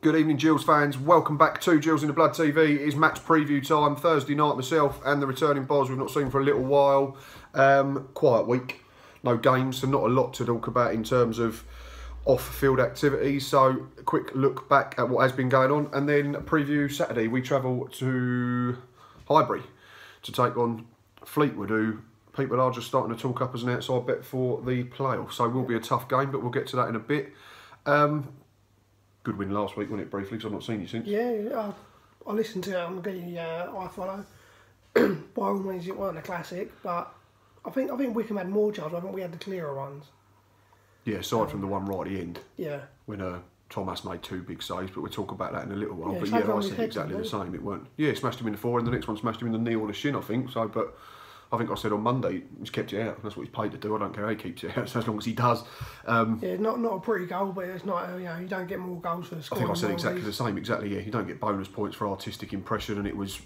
Good evening, Gills fans. Welcome back to Gills in the Blood TV. It is match preview time. Thursday night, myself and the returning boss we've not seen for a little while. Quiet week. No games, so not a lot to talk about in terms of off-field activities. So, a quick look back at what has been going on. And then preview Saturday. We travel to Highbury to take on Fleetwood, who people are just starting to talk up as an outside bet for the playoffs. So, it will be a tough game, but we'll get to that in a bit. Good win last week, wasn't it, briefly, because I've not seen you since. Yeah, I listened to it on the iFollow. By all means, it wasn't a classic, but I think Wickham had more jobs. I think we had the clearer ones. Yeah, aside from the one right at the end. Yeah. When Tomas made two big saves, but we'll talk about that in a little while. Yeah, but yeah, I said exactly the same. It weren't. Yeah, smashed him in the fore, and the next one smashed him in the knee or the shin, I think. So, but I think I said on Monday he's kept it out. That's what he's paid to do. I don't care how he keeps it out, so as long as he does. Yeah, not a pretty goal, but it's not. You don't get more goals for the score. I think I said exactly the same. Exactly. Yeah, you don't get bonus points for artistic impression, and it was.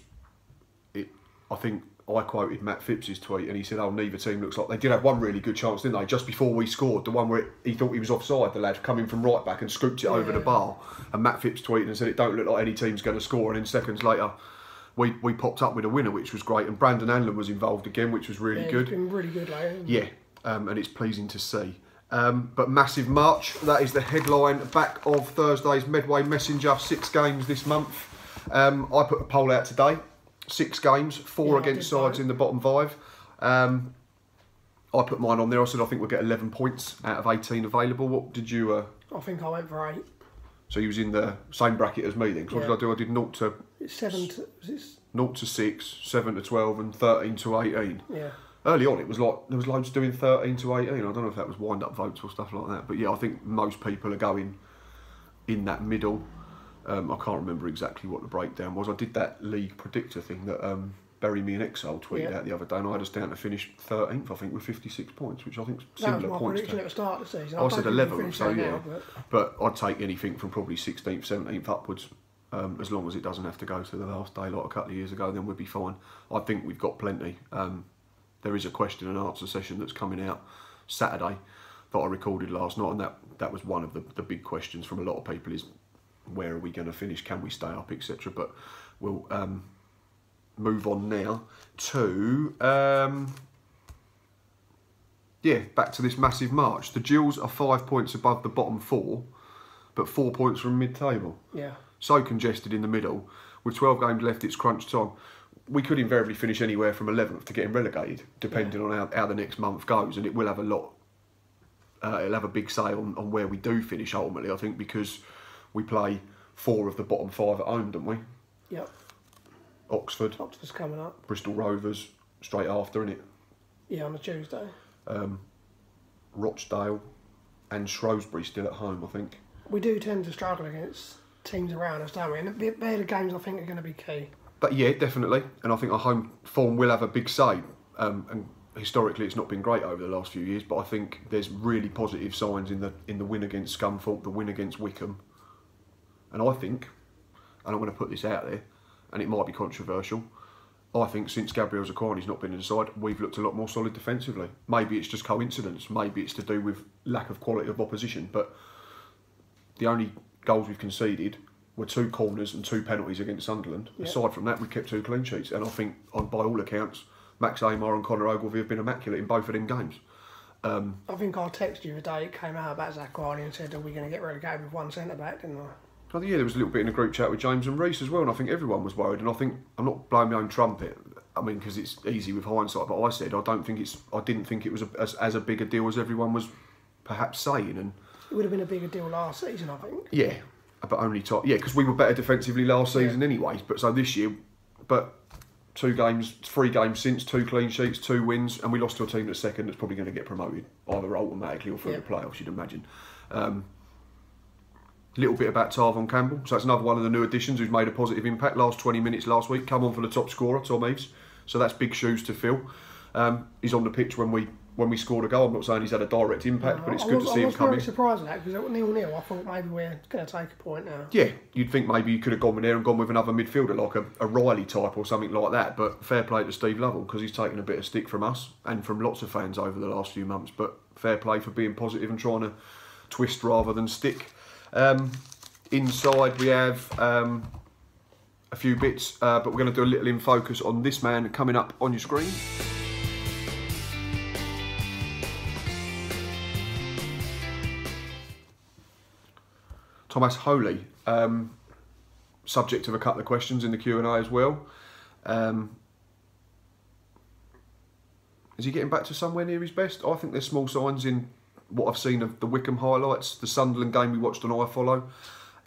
I think I quoted Matt Phipps's tweet, and he said, "Oh, neither team looks like they did have one really good chance, didn't they? Just before we scored, the one where he thought he was offside, the lad coming from right back and scooped it over the bar." And Matt Phipps tweeted and said, "It don't look like any team's going to score." And then seconds later, we popped up with a winner, which was great. And Brandon Anlin was involved again, which was really good. It's been really good lately. Yeah, and it's pleasing to see. But massive March, that is the headline back of Thursday's Medway Messenger. 6 games this month. I put a poll out today. 6 games, 4 against sides in the bottom 5. I put mine on there. I said I think we'll get 11 points out of 18 available. What did you... I think I went for 8. So you was in the same bracket as me then? What did I do? I did 0 to... It's 7 to... 0 to 6, 7 to 12 and 13 to 18. Yeah. Early on it was like, there was loads doing 13 to 18. I don't know if that was wind-up votes or stuff like that. But yeah, I think most people are going in that middle. I can't remember exactly what the breakdown was. I did that league predictor thing that Bury Me in Exile tweeted out the other day, and I had us down to finish 13th, I think, with 56 points, which I think is similar points. That was my prediction at the start of the season. I said 11, so yeah. Now, but I'd take anything from probably 16th, 17th upwards, as long as it doesn't have to go to the last day like a couple of years ago, then we'd be fine. I think we've got plenty. There is a question and answer session that's coming out Saturday that I recorded last night, and that was one of the big questions from a lot of people is, where are we going to finish? Can we stay up, etc.? But we'll move on now to back to this massive march. The Gills are 5 points above the bottom 4, but 4 points from mid-table. Yeah. So congested in the middle. With 12 games left, it's crunch time. We could invariably finish anywhere from 11th to getting relegated, depending on how the next month goes, and it will have a lot. It'll have a big say on where we do finish ultimately. I think because we play 4 of the bottom 5 at home, don't we? Yep. Oxford's coming up. Bristol Rovers straight after, innit? Yeah, on a Tuesday. Rochdale and Shrewsbury still at home, I think. We do tend to struggle against teams around us, don't we? And they're the games I think are going to be key. But yeah, definitely. And I think our home form will have a big say. And historically, it's not been great over the last few years, but I think there's really positive signs in the win against Scunthorpe, the win against Wickham. And I think, and I'm going to put this out there, and it might be controversial, I think since Gabriel Zakuani's not been inside, we've looked a lot more solid defensively. Maybe it's just coincidence, maybe it's to do with lack of quality of opposition, but the only goals we've conceded were 2 corners and 2 penalties against Sunderland. Yep. Aside from that, we kept 2 clean sheets, and I think, by all accounts, Max Amar and Conor Ogilvie have been immaculate in both of them games. I think I texted you the day it came out about Zakuani and said, are we going to get relegated with 1 centre-back, didn't I? I think, yeah, there was a little bit in a group chat with James and Reese as well, and I think everyone was worried. And I think, I'm not blowing my own trumpet, I mean, because it's easy with hindsight, but I said I didn't think it was as a big a deal as everyone was perhaps saying. And it would have been a bigger deal last season, I think. Yeah, but only because we were better defensively last season anyway. But so this year, but 3 games since, 2 clean sheets, 2 wins, and we lost to a team that's second that's probably going to get promoted either automatically or through the playoffs, you'd imagine. Little bit about Tarvon Campbell. So that's another one of the new additions who's made a positive impact. Last 20 minutes last week, come on for the top scorer, Tom Eves. So that's big shoes to fill. He's on the pitch when we scored a goal. I'm not saying he's had a direct impact, but it's good to see him come in. I was very surprised at that, because at 0-0 I thought maybe we're going to take a point now. Yeah, you'd think maybe you could have gone in there and gone with another midfielder, like a Riley type or something like that. But fair play to Steve Lovell, because he's taken a bit of stick from us and from lots of fans over the last few months. But fair play for being positive and trying to twist rather than stick. inside we have a few bits, but we're going to do a little in focus on this man coming up on your screen. Tomas Holy, subject of a couple of questions in the Q&A as well. Is he getting back to somewhere near his best? I think there's small signs in what I've seen of the Wycombe highlights, the Sunderland game we watched on iFollow,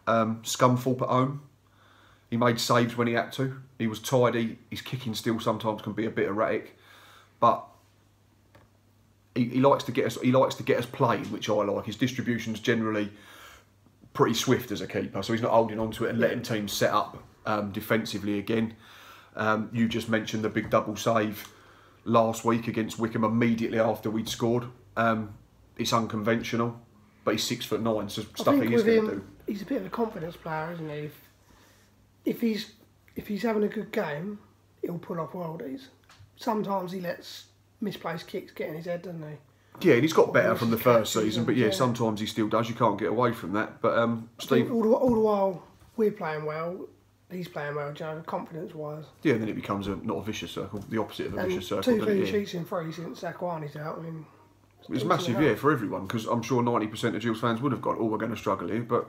Scunthorpe at home. He made saves when he had to. He was tidy. His kicking still sometimes can be a bit erratic, but he likes to get us. He likes to get us playing, which I like. His distribution's generally pretty swift as a keeper, so he's not holding on to it and letting teams set up defensively again. You just mentioned the big double save last week against Wycombe immediately after we'd scored. It's unconventional, but he's 6'9", so stuff he is going to do. He's a bit of a confidence player, isn't he? If he's having a good game, he'll pull off worldies. Sometimes he lets misplaced kicks get in his head, doesn't he? Yeah, and he's got better from the first season, but yeah, sometimes he still does. You can't get away from that. But Steve, all the while we're playing well, he's playing well, you know, confidence-wise. Yeah, and then it becomes not a vicious circle, the opposite of a vicious circle. 2 clean sheets in 3 since Zakwani's out. I mean, it's massive, yeah, for everyone, because I'm sure 90% of Gills fans would have gone, oh, we're going to struggle here, but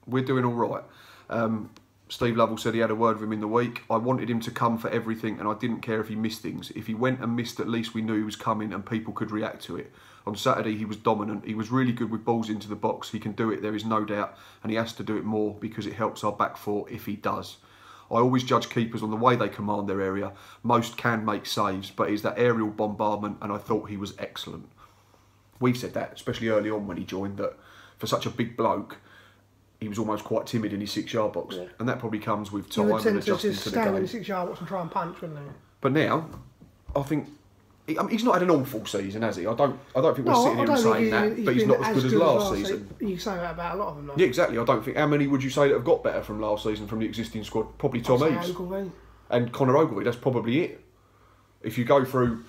we're doing all right. Steve Lovell said he had a word with him in the week. I wanted him to come for everything and I didn't care if he missed things. If he went and missed, at least we knew he was coming and people could react to it. On Saturday, he was dominant. He was really good with balls into the box. He can do it, there is no doubt, and he has to do it more because it helps our back four if he does. I always judge keepers on the way they command their area. Most can make saves, but it's that aerial bombardment, and I thought he was excellent. We said that, especially early on when he joined, that for such a big bloke, he was almost quite timid in his 6-yard box, and that probably comes with time and adjusting to the game. He would tend to just stand in the 6-yard box and try and punch, wouldn't he? But now, I think he's not had an awful season, has he? I don't think we're sitting here and saying that, but he's not as good as last season. You can say that about a lot of them, though. Yeah, exactly. I don't think. How many would you say that have got better from last season from the existing squad? Probably Tom Eaves and Connor Ogilvie. That's probably it. If you go through,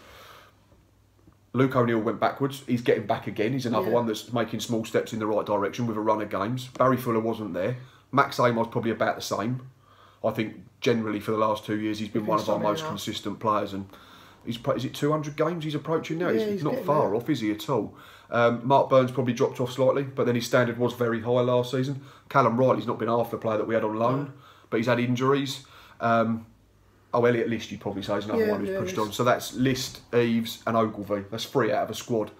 Luke O'Neill went backwards. He's getting back again. He's another one that's making small steps in the right direction with a run of games. Barry Fuller wasn't there. Max Amos probably about the same. I think generally for the last 2 years he's been one of our most consistent players, and he's is it 200 games he's approaching now? He's not far off, is he at all? Mark Burns probably dropped off slightly, but then his standard was very high last season. Callum Riley's not been half the player that we had on loan, but he's had injuries. Elliot List, you'd probably say, is another one who's pushed on. So that's List, Eaves and Ogilvie. That's 3 out of a squad.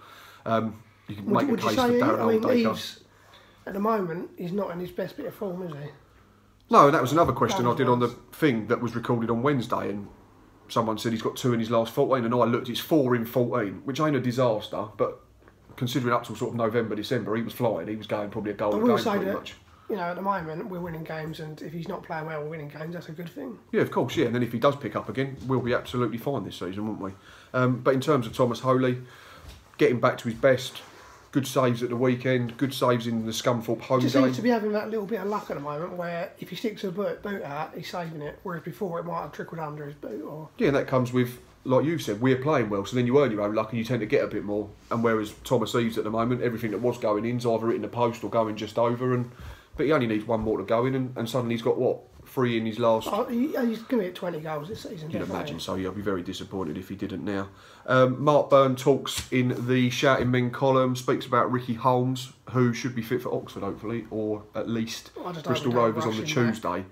You can make a case for Darren Oldacre. Eaves, at the moment, he's not in his best bit of form, is he? No, and that was another question I did on the thing that was recorded on Wednesday, and someone said he's got 2 in his last 14, and I looked, it's 4 in 14, which ain't a disaster, but considering up till sort of November, December, he was flying. He was going probably a goal a game pretty much. You know, at the moment, we're winning games, and if he's not playing well, we're winning games, that's a good thing. Yeah, of course, yeah. And then if he does pick up again, we'll be absolutely fine this season, won't we? But in terms of Tomas Holy, getting back to his best, good saves at the weekend, good saves in the Scunthorpe home game. Just seems to be having that little bit of luck at the moment, where if he sticks a boot out, he's saving it, whereas before it might have trickled under his boot. Or yeah, and that comes with, like you said, we're playing well, so then you earn your own luck and you tend to get a bit more. And whereas Tomas Eaves at the moment, everything that was going in's either hitting the post or going just over, but he only needs 1 more to go in, and suddenly he's got, what, 3 in his last... He's going to hit 20 goals this season. You'd imagine so, yeah. I'd be very disappointed if he didn't now. Mark Byrne talks in the Shouting Men column, speaks about Ricky Holmes, who should be fit for Oxford, hopefully, or at least Bristol Rovers on the Tuesday.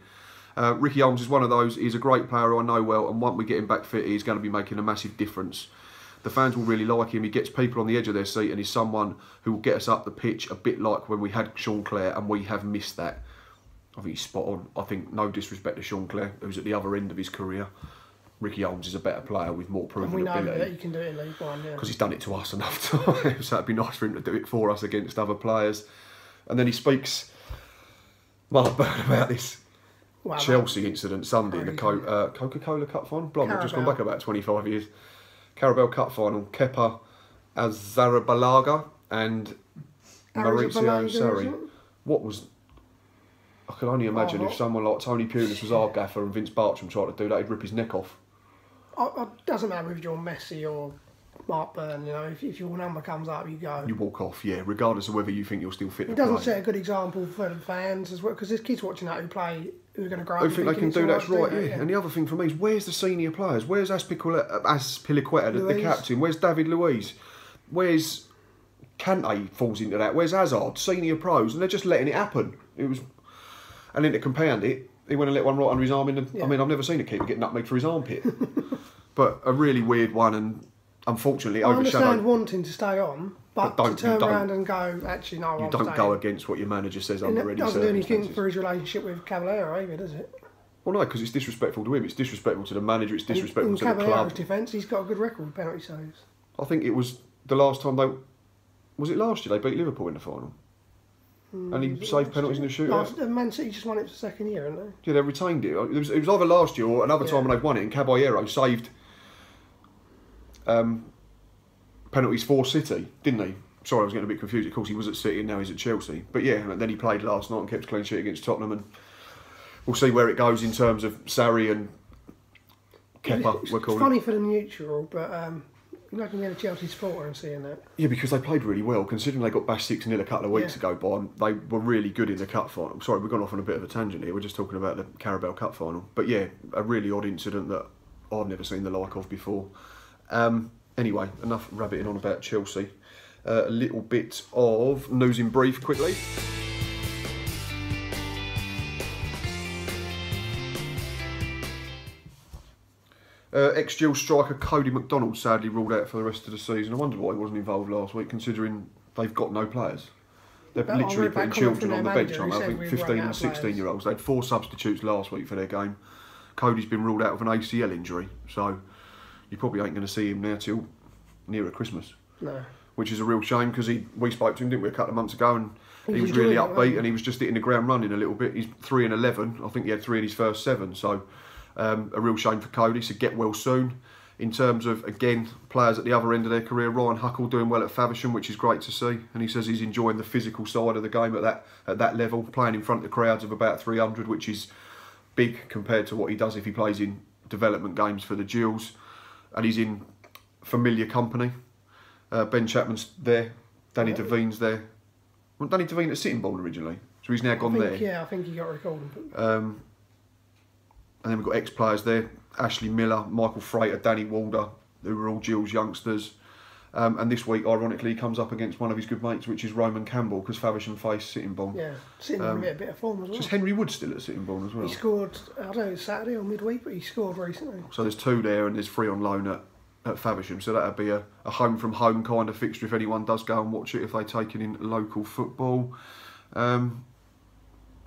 Ricky Holmes is one of those. He's a great player I know well, and once we get him back fit, he's going to be making a massive difference. The fans will really like him. He gets people on the edge of their seat, and he's someone who will get us up the pitch, a bit like when we had Sean Clare, and we have missed that. I think he's spot on. I think, no disrespect to Sean Clare, who's at the other end of his career, Ricky Holmes is a better player with more proven ability. And we know that he can do it in League One, yeah. Because he's done it to us enough times, so it'd be nice for him to do it for us against other players. And then he speaks, Mark Byrne, about this Chelsea incident Sunday in the Coca-Cola Cup final. Blimey, I've just gone back about 25 years. Carabao Cup final, Kepa Azarabalaga and Maurizio Sarri. What was... I can only imagine if someone like Tony Pulis was our gaffer and Vince Bartram tried to do that, he'd rip his neck off. It doesn't matter if you're Messi or Mark Byrne, you know, if your number comes up, you go. You walk off, yeah, regardless of whether you think you're still fit to It play. doesn't set a good example for the fans as well, because there's kids watching that who are going to grow up. Who think they can do that's right, yeah. Yeah. And the other thing for me is, where's the senior players? Where's Azpilicueta, the captain? Where's David Luiz? Where's Kante falls into that? Where's Hazard? Senior pros, and they're just letting it happen. And then to compound it, he went and let one right under his arm. I mean, I've never seen a keeper get nutmegged for his armpit. But a really weird one, and unfortunately overshadowed. I understand wanting to stay on, but to turn around and go, actually, no, you don't go against what your manager says under any circumstances. It doesn't do anything for his relationship with Caballero either, does it? Well, no, because it's disrespectful to him. It's disrespectful to the manager. It's disrespectful to the club. In Caballero's defence, he's got a good record with penalty saves. I think it was the last time was it last year they beat Liverpool in the final? And he saved penalties in the shootout. Man City just won it for the second year, haven't they? Yeah, they retained it. It was either last year or another time when they've won it, and Caballero saved penalties for City, didn't he? Sorry, I was getting a bit confused. Of course, he was at City and now he's at Chelsea. But yeah, and then he played last night and kept a clean sheet against Tottenham, and we'll see where it goes in terms of Sarri and Kepa. It's funny for the neutral, but imagine being a Chelsea supporter and seeing that. Yeah, because they played really well, considering they got bashed 6-0 a couple of weeks ago by them. They were really good in the cup final. Sorry, we've gone off on a bit of a tangent here. We're just talking about the Carabao Cup final. But yeah, a really odd incident that I've never seen the like of before. Anyway, enough rabbiting on about Chelsea. A little bit of news in brief quickly. Ex-Gil striker Cody McDonald sadly ruled out for the rest of the season. I wonder why he wasn't involved last week, considering they've got no players. They're literally putting children on the bench. I think 15 and 16-year-olds. They had 4 substitutes last week for their game. Cody's been ruled out with an ACL injury, so you probably ain't going to see him now till nearer Christmas. No. Which is a real shame, because we spoke to him, didn't we, a couple of months ago, and he was really upbeat, and he was just hitting the ground running a little bit. He's 3 and 11. I think he had 3 in his first 7, so a real shame for Cody. So get well soon. In terms of, again, players at the other end of their career, Ryan Huckle doing well at Faversham, which is great to see, and he says he's enjoying the physical side of the game at that level, playing in front of crowds of about 300, which is big compared to what he does if he plays in development games for the Gills, and he's in familiar company. Ben Chapman's there, Danny Deveen's there. Well, Danny Deveen at Sittingbourne originally, so he's now gone there. Yeah, I think he got recalled. And then we've got ex-players there, Ashley Miller, Michael Frater, Danny Walder, who were all Gills youngsters. And this week, ironically, he comes up against one of his good mates, which is Roman Campbell, because Faversham faced Sittingbourne. Yeah, Sittingbourne a bit of form as well. Is Henry Wood still at Sittingbourne as well? He scored, I don't know, Saturday or midweek, but he scored recently. So there's 2 there, and there's 3 on loan at Faversham, so that'd be a home from home kind of fixture if anyone does go and watch it, if they take it in local football. Not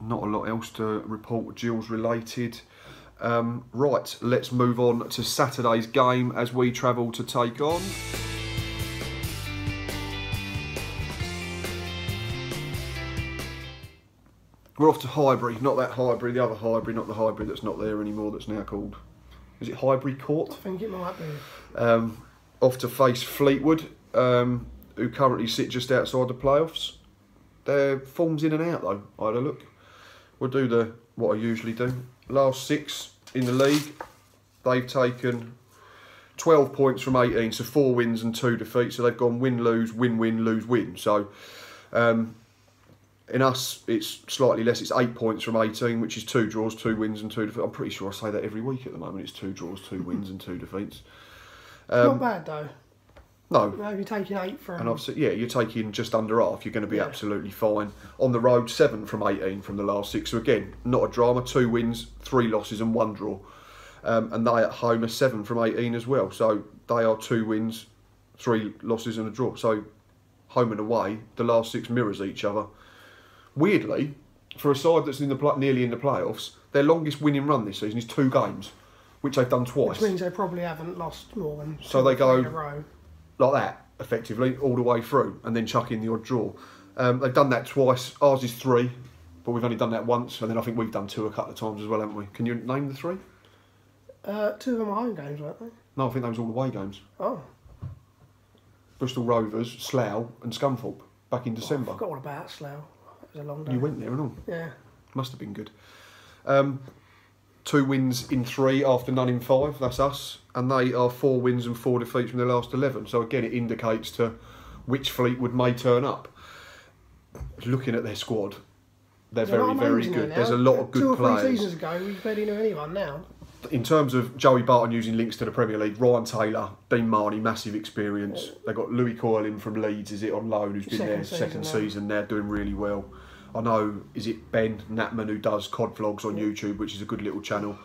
a lot else to report Gills related. Right, let's move on to Saturday's game as we travel to take on we're off to Highbury, not that Highbury, the other Highbury, not the Highbury that's not there anymore, that's now called, is it Highbury Court? I think it might be. Off to face Fleetwood, who currently sit just outside the playoffs. Their form's in and out though, I had a look. We'll do what I usually do. Last 6 in the league, they've taken 12 points from 18, so 4 wins and 2 defeats. So they've gone win, lose, win, lose, win. So in us, it's slightly less. It's 8 points from 18, which is 2 draws, 2 wins and 2 defeats. I'm pretty sure I say that every week at the moment. It's 2 draws, 2 wins and 2 defeats. Not bad though. No. No, you're taking 8 from... And obviously, yeah, you're taking just under half. You're going to be absolutely fine. On the road, 7 from 18 from the last 6. So again, not a drama. 2 wins, 3 losses and 1 draw. And they at home are 7 from 18 as well. So they are 2 wins, 3 losses and a draw. So home and away, the last 6 mirrors each other. Weirdly, for a side that's nearly in the playoffs, their longest winning run this season is 2 games, which they've done twice. Which means they probably haven't lost more than so they go in a row. Like that, effectively, all the way through, and then chuck in the odd draw. They've done that twice. Ours is 3, but we've only done that once, and then I think we've done 2 a couple of times as well, haven't we? Can you name the 3? 2 of them are home games, weren't they? No, I think those were all away games. Oh. Bristol Rovers, Slough and Scunthorpe, back in December. I forgot all about Slough. It was a long day. You went there and all? Yeah. Must have been good. 2 wins in 3 after none in 5. That's us, and they are 4 wins and 4 defeats from their last 11. So again, it indicates to which Fleetwood may turn up. Looking at their squad, they're very, very good. There's a lot of good players. 2 or 3 seasons ago, we barely knew anyone now. In terms of Joey Barton using links to the Premier League, Ryan Taylor, Dean Marnie, massive experience. They've got Louis Coyle in from Leeds, is it, on loan, who's been there second season. They're doing really well. I know, is it Ben Natman, who does COD vlogs on YouTube, which is a good little channel.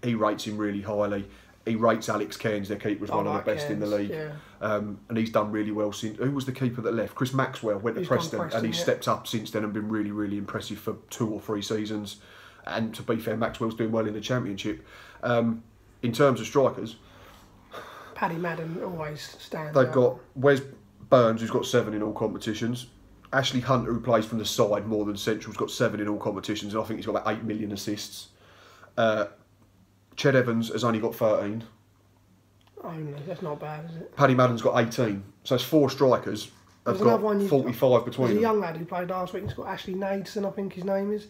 He rates him really highly. He rates Alex Cairns, their keeper, as one of the best in the league. Yeah. And he's done really well since... Who was the keeper that left? Chris Maxwell went to Preston, and he's stepped up since then and been really, really impressive for 2 or 3 seasons. And to be fair, Maxwell's doing well in the Championship. In terms of strikers... Paddy Madden always stands They've got Wes Burns, who's got 7 in all competitions. Ashley Hunter, who plays from the side more than central's got 7 in all competitions, and I think he's got about 8 million assists. Ched Evans has only got 13. Only, that's not bad, is it? Paddy Madden's got 18. So it's 4 strikers. They've got 45 between them. There's a young lad who played last week, he's got Ashley Nadeson, I think his name is.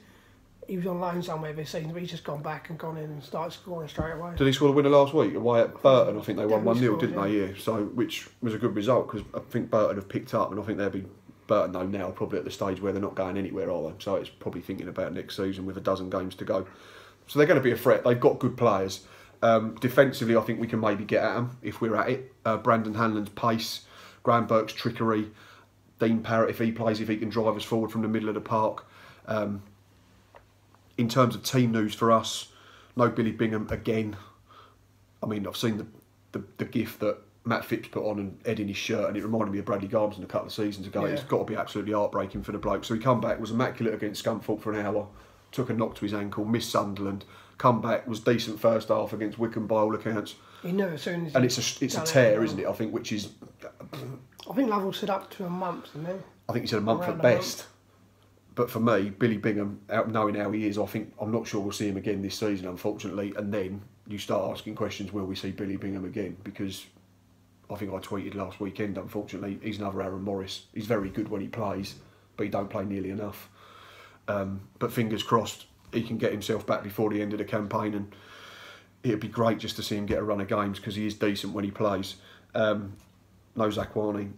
He was on loan somewhere this season, but he's just gone back and gone in and started scoring straight away. Did he score the winner last week? Away at Burton, I think they won 1-0, didn't they? Yeah. So, which was a good result, because I think Burton have picked up, and I think they'll be... Burton, though, now probably at the stage where they're not going anywhere, are they? So it's probably thinking about next season with a dozen games to go. So they're going to be a threat. They've got good players. Defensively, I think we can maybe get at them if we're at it. Brandon Hanlon's pace, Graham Burke's trickery, Dean Parrott, if he plays, if he can drive us forward from the middle of the park. In terms of team news for us, no Billy Bingham again. I mean, I've seen the gif that Matt Phipps put on and Ed in his shirt, and it reminded me of Bradley Garbson a couple of seasons ago. Yeah. It's got to be absolutely heartbreaking for the bloke. So he come back, was immaculate against Scunthorpe for an hour, took a knock to his ankle, missed Sunderland, come back, was decent first half against Wycombe by all accounts. He knew as soon as... And it's a tear, isn't it, I think, which is... I think Lovell said up to a month, didn't he? I think he said a month at best. But for me, Billy Bingham, knowing how he is, I'm not sure we'll see him again this season, unfortunately. And then you start asking questions, will we see Billy Bingham again? Because I think I tweeted last weekend, unfortunately, he's another Aaron Morris. He's very good when he plays, but he don't play nearly enough. But fingers crossed, he can get himself back before the end of the campaign, and it'd be great just to see him get a run of games, because he is decent when he plays. No Zakwani,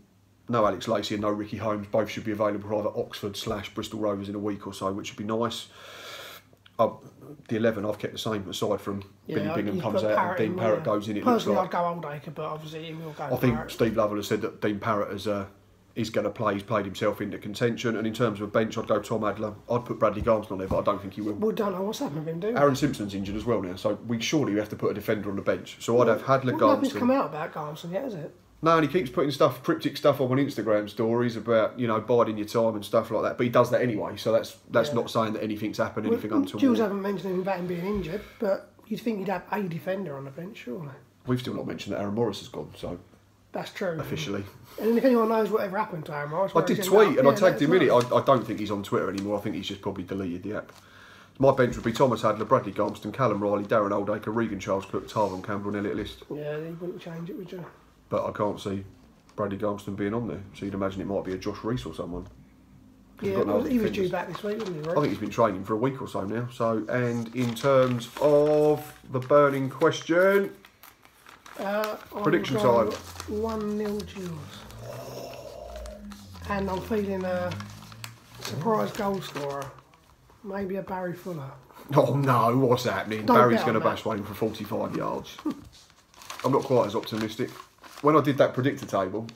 no Alex Lacey and no Ricky Holmes. Both should be available for either Oxford/Bristol Rovers in a week or so, which would be nice. The 11 I've kept the same, aside from Billy Bingham comes out and Dean Parrott goes in. It personally, looks like... I'd go Oldacre, but obviously he will go. I think Parrott. Steve Lovell has said that Dean Parrott is going to play. He's played himself into contention, and in terms of a bench, I'd go Tom Adler. I'd put Bradley Garbson on there, but I don't think he will. We don't know what's happened with him, do we? Aaron Simpson's injured as well now, so we surely have to put a defender on the bench. So I'd have Hadler, Garbson. Nothing's come out about Garbson yet, has it? No, and he keeps putting cryptic stuff up on Instagram stories about, biding your time and stuff like that. But he does that anyway, so that's not saying that anything's happened, anything untoward. Jules haven't mentioned anything about him being injured, but you'd think you'd have a defender on the bench, surely. We've still not mentioned that Aaron Morris has gone, so... That's true. Officially. And if anyone knows whatever happened to Aaron Morris... I did tweet, and I tagged him in it. I don't think he's on Twitter anymore. I think he's just probably deleted the app. My bench would be Thomas Hadler, Bradley Garbson, Callum Riley, Darren Oldacre, Regan Charles Cook, Tarvin Campbell and Elliot List. Yeah, you wouldn't change it, would you? But I can't see Bradley Garbson being on there, so you'd imagine it might be a Josh Rees or someone. Yeah, he was due back this week, wasn't he? I think he's been training for a week or so now. So, and in terms of the burning question, prediction time. 1-0 Jules. And I'm feeling a surprise goal scorer. Maybe a Barry Fuller. Oh no, what's happening? Barry's going to bash one in for 45 yards. I'm not quite as optimistic. When I did that predictor table,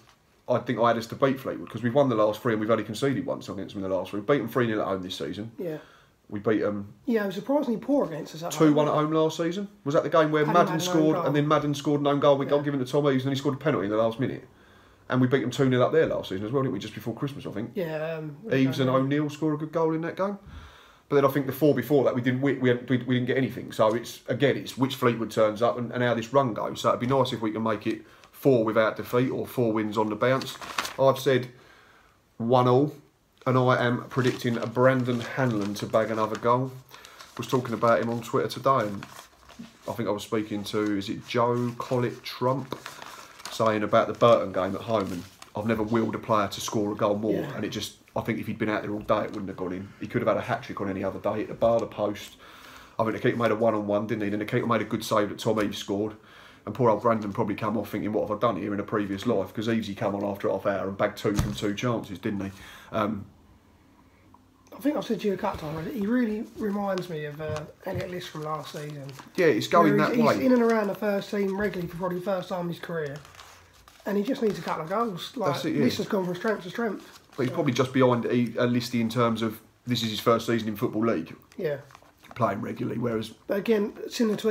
I think I had us to beat Fleetwood, because we've won the last 3 and we've only conceded once against them in the last 3. We beat them 3-0 at home this season. Yeah. We beat them... Yeah, it was surprisingly poor against us at 2-1 at home last season. Was that the game where Madden scored and then Madden scored an own goal? We got given to Tom Eves and then he scored a penalty in the last minute. And we beat them 2-0 up there last season as well, didn't we? Just before Christmas, I think. Yeah. Eves and O'Neill scored a good goal in that game. But then I think the 4 before that we didn't get anything. So it's which Fleetwood turns up and how this run goes. So it'd be nice if we can make it 4 without defeat or 4 wins on the bounce. I've said 1-1, and I am predicting a Brandon Hanlon to bag another goal. I was talking about him on Twitter today, and I think I was speaking to, is it Joe Collett Trump, saying about the Burton game at home, and I've never willed a player to score a goal more, and it just, I think if he'd been out there all day, it wouldn't have gone in. He could have had a hat-trick on any other day, at the bar, the post. I think the keeper made a one-on-one, didn't he? Then the keeper made a good save that Tom Eves scored. And poor old Brandon probably come off thinking, what have I done here in a previous life? Because Evesy come on after half hour and bagged 2 from 2 chances, didn't he? I think I've said to you a couple of times, he really reminds me of Elliot List from last season. Yeah, it's going that way. He's in and around the first team regularly for probably the first time in his career. And he just needs a couple of goals. Like, that's it, yeah. List has gone from strength to strength. But he's probably just behind Listy in terms of this is his first season in Football League. Yeah. Playing regularly, whereas... But again, similar to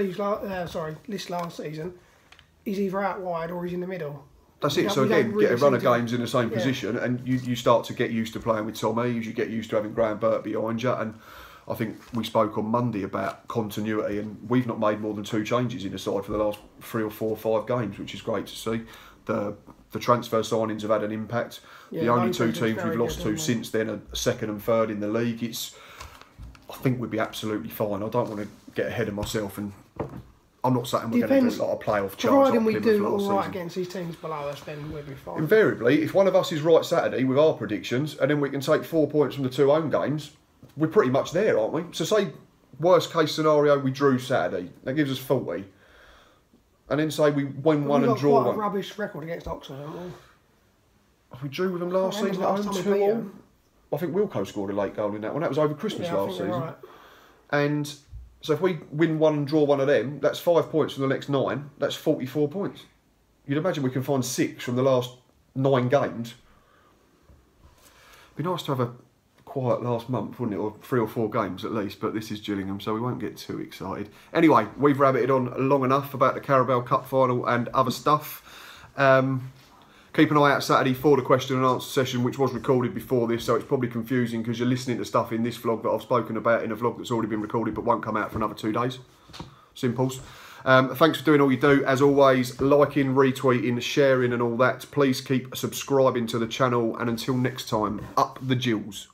List last season, he's either out wide or he's in the middle. That's it. So again, get a run of games in the same position, and you start to get used to playing with Tom Eves. You get used to having Graham Burt behind you. And I think we spoke on Monday about continuity, and we've not made more than 2 changes in the side for the last 3 or 4 or 5 games, which is great to see. The transfer signings have had an impact. The only 2 teams we've lost to since then are 2nd and 3rd in the league. I think we'd be absolutely fine. I don't want to get ahead of myself, and I'm not saying we're going to do like a playoff chance. Providing we do all right against these teams below us, then we'll be fine. Invariably, if one of us is right Saturday with our predictions, and then we can take 4 points from the 2 home games, we're pretty much there, aren't we? So say, worst case scenario, we drew Saturday. That gives us 40. And then say we win one and draw one. We've got quite a rubbish record against Oxford, haven't we? We drew with them last season at home 2-2. I think Wilco scored a late goal in that one. That was over Christmas last season. Right. And so if we win 1 and draw 1 of them, that's 5 points from the next 9. That's 44 points. You'd imagine we can find 6 from the last 9 games. It'd be nice to have a quiet last month, wouldn't it? Or 3 or 4 games at least, but this is Gillingham, so we won't get too excited. Anyway, we've rabbited on long enough about the Carabao Cup final and other stuff. Keep an eye out Saturday for the question and answer session, which was recorded before this, so it's probably confusing because you're listening to stuff in this vlog that I've spoken about in a vlog that's already been recorded but won't come out for another 2 days. Simples. Thanks for doing all you do. As always, liking, retweeting, sharing and all that. Please keep subscribing to the channel, and until next time, up the Gills.